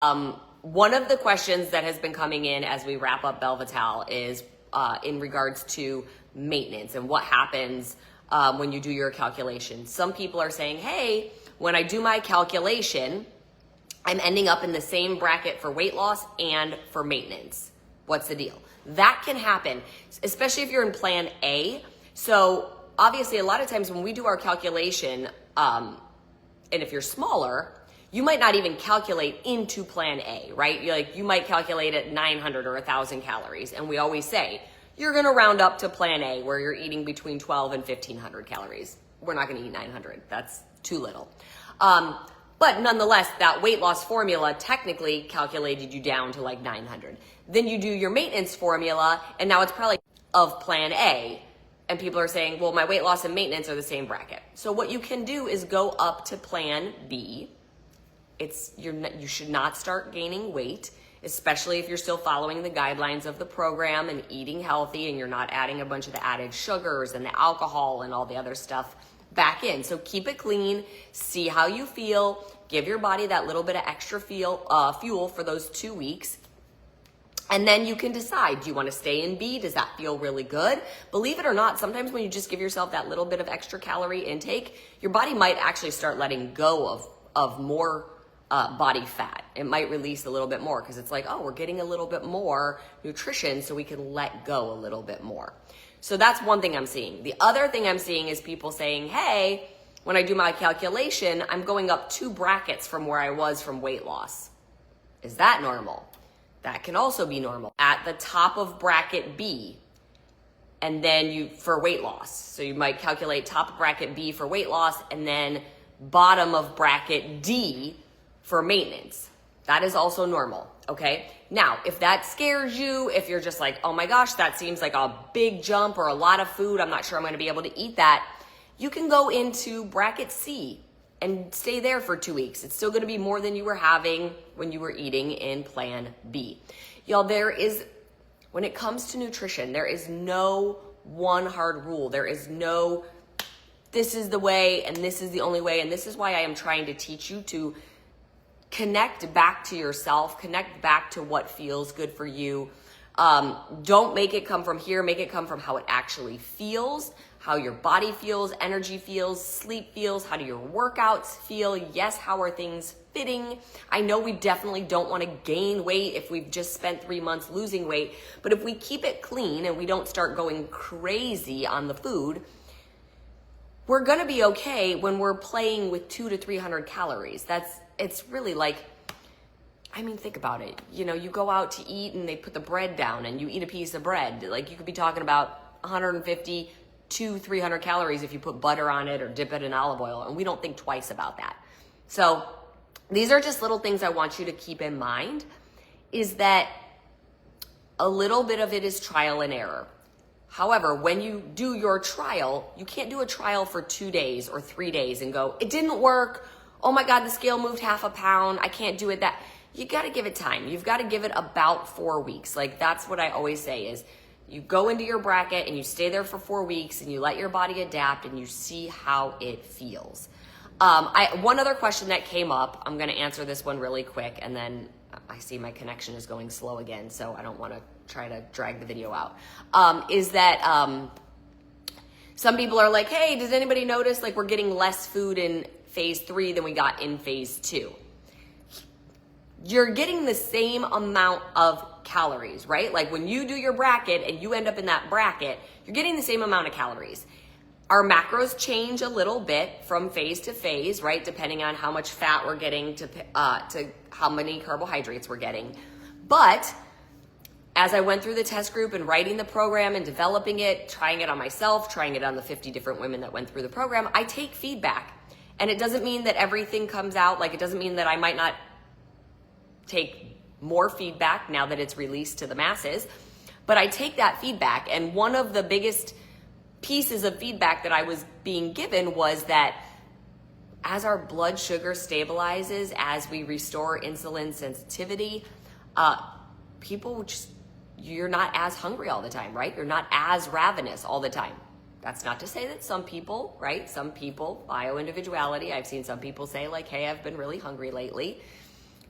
One of the questions that has been coming in as we wrap up Belle Vitale is in regards to maintenance and what happens when you do your calculation. Some people are saying, hey, when I do my calculation, I'm ending up in the same bracket for weight loss and for maintenance. What's the deal? That can happen, especially if you're in plan A. So obviously a lot of times when we do our calculation, and if you're smaller, you might not even calculate into plan A, right? You might calculate at 900 or 1,000 calories. And we always say, you're gonna round up to plan A where you're eating between 12 and 1,500 calories. We're not gonna eat 900, that's too little. But nonetheless, that weight loss formula technically calculated you down to like 900. Then you do your maintenance formula, and now it's probably of plan A. And people are saying, well, my weight loss and maintenance are the same bracket. So what you can do is go up to plan B. You should not start gaining weight, especially if you're still following the guidelines of the program and eating healthy and you're not adding a bunch of the added sugars and the alcohol and all the other stuff back in. So keep it clean, see how you feel, give your body that little bit of extra fuel for those 2 weeks. And then you can decide, do you want to stay in B? Does that feel really good? Believe it or not, sometimes when you just give yourself that little bit of extra calorie intake, your body might actually start letting go of more body fat. It might release a little bit more because it's like, oh, we're getting a little bit more nutrition so we can let go a little bit more. So that's one thing I'm seeing. The other thing I'm seeing is people saying, hey, when I do my calculation, I'm going up 2 brackets from where I was from weight loss. Is that normal? That can also be normal. At the top of bracket B, and then for weight loss. So you might calculate top of bracket B for weight loss and then bottom of bracket D for maintenance. That is also normal, okay? Now, if that scares you, if you're just like, oh my gosh, that seems like a big jump or a lot of food, I'm not sure I'm gonna be able to eat that, you can go into bracket C and stay there for 2 weeks. It's still gonna be more than you were having when you were eating in plan B. Y'all, when it comes to nutrition, there is no one hard rule. There is no, this is the way and this is the only way. And this is why I am trying to teach you to connect back to yourself, connect back to what feels good for you. Don't make it come from here, make it come from how it actually feels, how your body feels, energy feels, sleep feels, how do your workouts feel? Yes, how are things fitting? I know we definitely don't want to gain weight if we've just spent 3 months losing weight, but if we keep it clean and we don't start going crazy on the food, we're gonna be okay when we're playing with 200 to 300 calories. It's really like, I mean, think about it. You know, you go out to eat and they put the bread down and you eat a piece of bread. Like you could be talking about 150 to 300 calories if you put butter on it or dip it in olive oil. And we don't think twice about that. So these are just little things I want you to keep in mind, is that a little bit of it is trial and error. However, when you do your trial, you can't do a trial for 2 days or 3 days and go, it didn't work. Oh my God, the scale moved half a pound. I can't do it. You got to give it time. You've got to give it about 4 weeks. Like that's what I always say is you go into your bracket and you stay there for 4 weeks and you let your body adapt and you see how it feels. One other question that came up, I'm going to answer this one really quick, and then I see my connection is going slow again, so I don't want to try to drag the video out, is that some people are like, hey, does anybody notice like we're getting less food in phase 3 than we got in phase 2? You're getting the same amount of calories, right? Like when you do your bracket and you end up in that bracket, you're getting the same amount of calories. Our macros change a little bit from phase to phase, right? Depending on how much fat we're getting to how many carbohydrates we're getting. But as I went through the test group and writing the program and developing it, trying it on myself, trying it on the 50 different women that went through the program, I take feedback. And it doesn't mean that everything comes out, like it doesn't mean that I might not take more feedback now that it's released to the masses, but I take that feedback. And one of the biggest pieces of feedback that I was being given was that as our blood sugar stabilizes, as we restore insulin sensitivity, you're not as hungry all the time, right? You're not as ravenous all the time. That's not to say that some people, right? Some people, bio-individuality, I've seen some people say like, hey, I've been really hungry lately.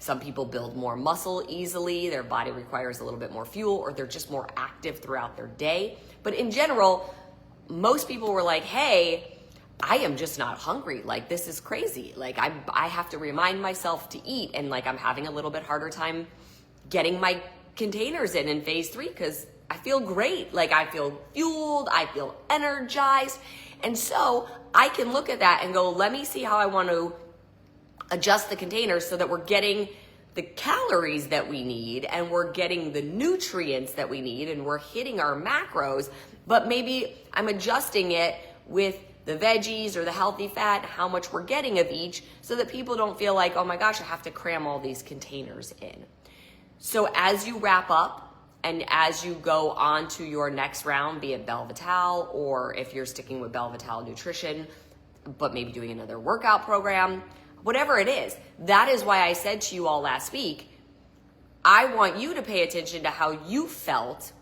Some people build more muscle easily, their body requires a little bit more fuel, or they're just more active throughout their day. But in general, most people were like, hey, I am just not hungry. Like, this is crazy. Like, I have to remind myself to eat, and like I'm having a little bit harder time getting my containers in phase 3 because I feel great. Like, I feel fueled, I feel energized. And so I can look at that and go, let me see how I want to adjust the containers so that we're getting the calories that we need and we're getting the nutrients that we need and we're hitting our macros, but maybe I'm adjusting it with the veggies or the healthy fat, how much we're getting of each, so that people don't feel like, oh my gosh, I have to cram all these containers in. So as you wrap up and as you go on to your next round, be it Belle Vitale, or if you're sticking with Belle Vitale nutrition, but maybe doing another workout program, whatever it is, that is why I said to you all last week, I want you to pay attention to how you felt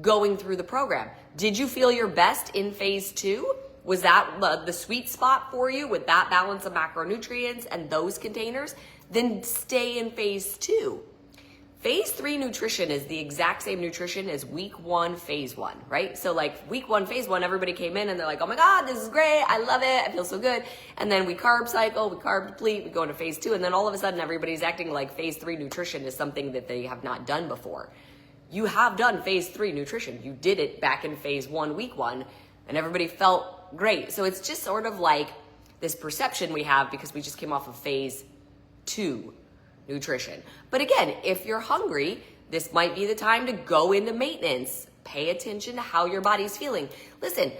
going through the program. Did you feel your best in phase 2? Was that the sweet spot for you with that balance of macronutrients and those containers? Then stay in phase 2. Phase 3 nutrition is the exact same nutrition as week 1, phase 1, right? So like week 1, phase 1, everybody came in and they're like, oh my God, this is great. I love it. I feel so good. And then we carb cycle, we carb deplete, we go into phase 2. And then all of a sudden everybody's acting like phase 3 nutrition is something that they have not done before. You have done phase 3 nutrition. You did it back in phase 1, week 1, and everybody felt great. So it's just sort of like this perception we have because we just came off of phase 2 nutrition. But again, if you're hungry, this might be the time to go into maintenance. Pay attention to how your body's feeling. Listen,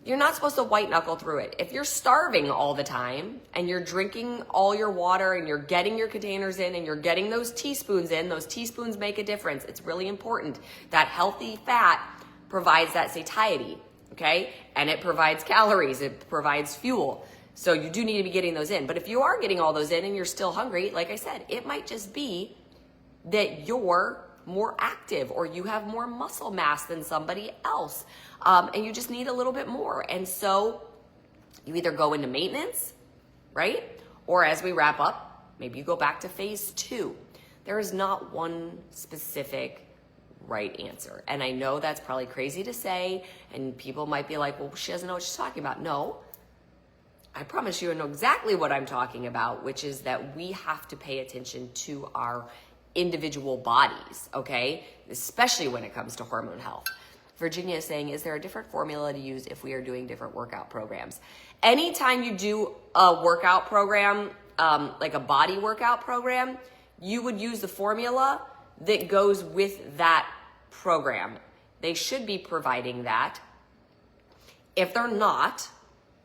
you're not supposed to white knuckle through it. If you're starving all the time and you're drinking all your water and you're getting your containers in and you're getting those teaspoons in, those teaspoons make a difference. It's really important. That healthy fat provides that satiety, okay? And it provides calories, it provides fuel. So you do need to be getting those in. But if you are getting all those in and you're still hungry, like I said, it might just be that you're more active or you have more muscle mass than somebody else. And you just need a little bit more. And so you either go into maintenance, right? Or as we wrap up, maybe you go back to phase 2. There is not one specific right answer. And I know that's probably crazy to say, and people might be like, well, she doesn't know what she's talking about. No, I promise you I know exactly what I'm talking about, which is that we have to pay attention to our individual bodies, okay? Especially when it comes to hormone health. Virginia is saying, is there a different formula to use if we are doing different workout programs? Anytime you do a workout program, like a body workout program, you would use the formula that goes with that program. They should be providing that. If they're not,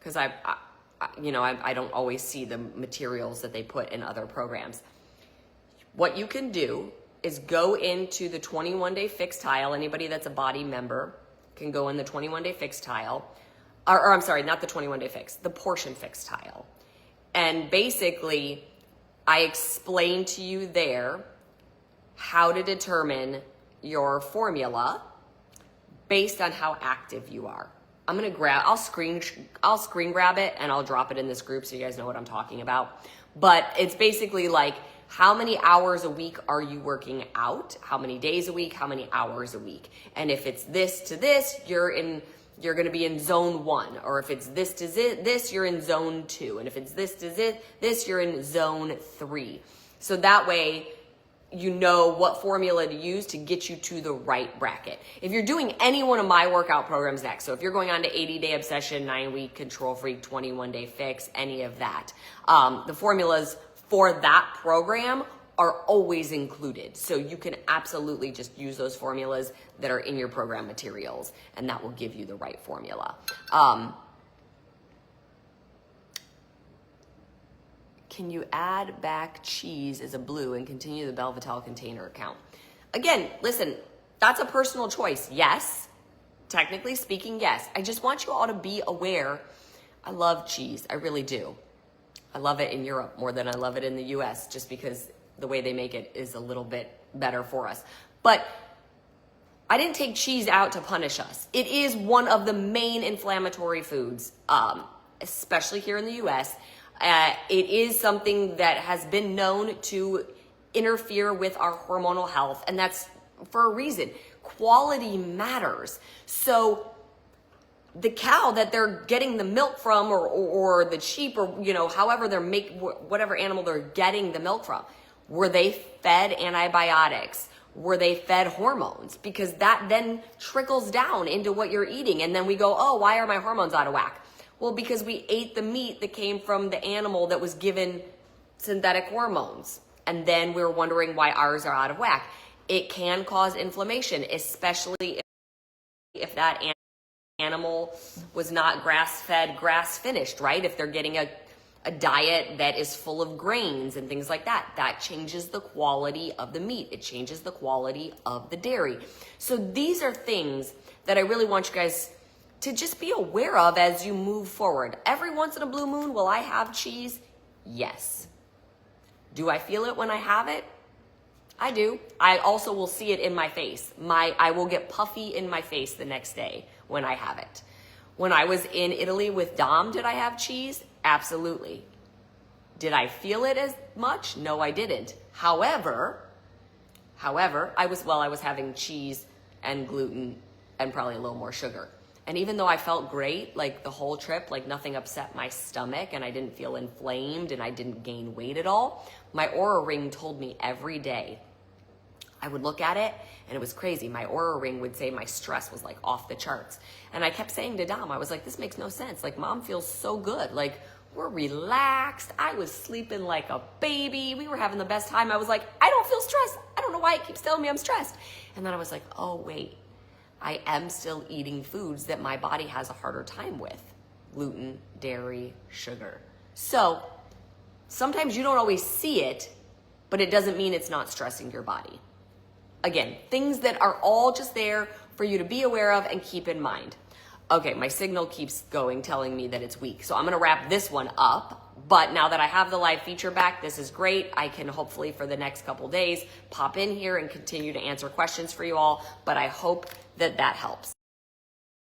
because I don't always see the materials that they put in other programs. What you can do is go into the 21-day fixed tile. Anybody that's a body member can go in the 21-day fixed tile. Or I'm sorry, not the 21-day fix, the portion fixed tile. And basically, I explained to you there how to determine your formula based on how active you are. I'll screen grab it and I'll drop it in this group so you guys know what I'm talking about. But it's basically like, how many hours a week are you working out? How many days a week? How many hours a week? And if it's this to this, you're going to be in zone 1. Or if it's this to this, you're in zone 2. And if it's this to this, you're in zone 3. So that way, you know what formula to use to get you to the right bracket. If you're doing any one of my workout programs next, so if you're going on to 80-day obsession, 9-week control freak, 21-day fix, any of that, the formulas for that program are always included. So you can absolutely just use those formulas that are in your program materials, and that will give you the right formula. Can you add back cheese as a blue and continue the Belle Vitale container account? Again, listen, that's a personal choice. Yes, technically speaking, yes. I just want you all to be aware. I love cheese. I really do. I love it in Europe more than I love it in the US, just because the way they make it is a little bit better for us. But I didn't take cheese out to punish us. It is one of the main inflammatory foods, especially here in the US. It is something that has been known to interfere with our hormonal health, and that's for a reason. Quality matters. So the cow that they're getting the milk from, or the sheep, or however they're whatever animal they're getting the milk from, were they fed antibiotics? Were they fed hormones? Because that then trickles down into what you're eating, and then we go, oh, why are my hormones out of whack? Well, because we ate the meat that came from the animal that was given synthetic hormones, and then we're wondering why ours are out of whack. It can cause inflammation, especially if that animal was not grass-fed, grass-finished, right? If they're getting a diet that is full of grains and things like that, that changes the quality of the meat. It changes the quality of the dairy. So these are things that I really want you guys to just be aware of as you move forward. Every once in a blue moon, will I have cheese? Yes. Do I feel it when I have it? I do. I also will see it in my face. I will get puffy in my face the next day when I have it. When I was in Italy with Dom, did I have cheese? Absolutely. Did I feel it as much? No, I didn't. However, I was having cheese and gluten and probably a little more sugar. And even though I felt great, like the whole trip, like nothing upset my stomach and I didn't feel inflamed and I didn't gain weight at all, my Oura Ring told me every day. I would look at it and it was crazy. My Oura Ring would say my stress was like off the charts. And I kept saying to Dom, I was like, this makes no sense. Like, Mom feels so good. Like, we're relaxed. I was sleeping like a baby. We were having the best time. I was like, I don't feel stressed. I don't know why it keeps telling me I'm stressed. And then I was like, oh, wait. I am still eating foods that my body has a harder time with. Gluten, dairy, sugar. So sometimes you don't always see it, but it doesn't mean it's not stressing your body. Again, things that are all just there for you to be aware of and keep in mind. Okay, my signal keeps going, telling me that it's weak. So I'm gonna wrap this one up. But now that I have the live feature back, this is great. I can hopefully for the next couple days pop in here and continue to answer questions for you all. But I hope that that helps.